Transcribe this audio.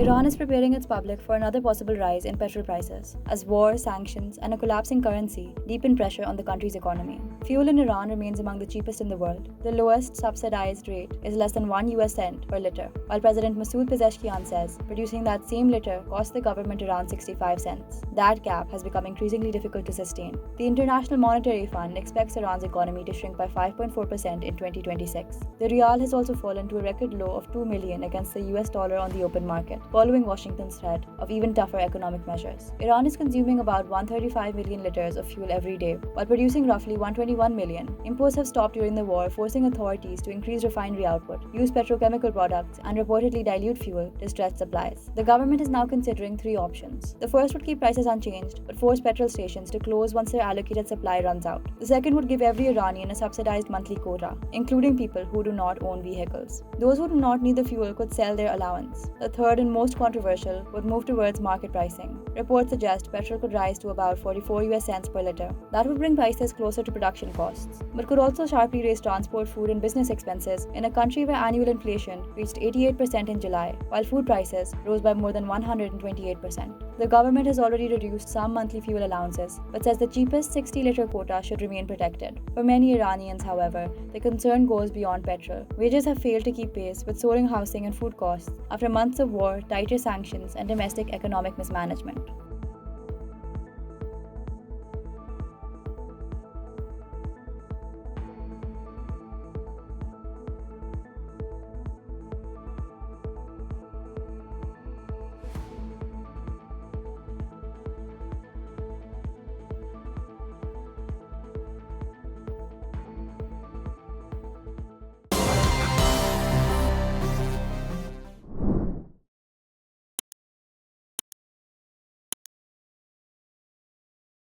Iran is preparing its public for another possible rise in petrol prices, as war, sanctions, and a collapsing currency deepen pressure on the country's economy. Fuel in Iran remains among the cheapest in the world. The lowest subsidized rate is less than 1 US cent per liter, while President Masoud Pezeshkian says producing that same liter costs the government around 65 cents. That gap has become increasingly difficult to sustain. The International Monetary Fund expects Iran's economy to shrink by 5.4% in 2026. The Rial has also fallen to a record low of 2 million against the US dollar on the open market, following Washington's threat of even tougher economic measures. Iran is consuming about 135 million liters of fuel every day, while producing roughly 121 million. Imports have stopped during the war, forcing authorities to increase refinery output, use petrochemical products, and reportedly dilute fuel to stretch supplies. The government is now considering three options. The first would keep prices unchanged, but force petrol stations to close once their allocated supply runs out. The second would give every Iranian a subsidized monthly quota, including people who do not own vehicles. Those who do not need the fuel could sell their allowance. The third and most controversial would move towards market pricing. Reports suggest petrol could rise to about 44 US cents per liter. That would bring prices closer to production costs, but could also sharply raise transport, food, and business expenses in a country where annual inflation reached 88% in July, while food prices rose by more than 128%. The government has already reduced some monthly fuel allowances, but says the cheapest 60-liter quota should remain protected. For many Iranians, however, the concern goes beyond petrol. Wages have failed to keep pace with soaring housing and food costs after months of war, tighter sanctions, and domestic economic mismanagement.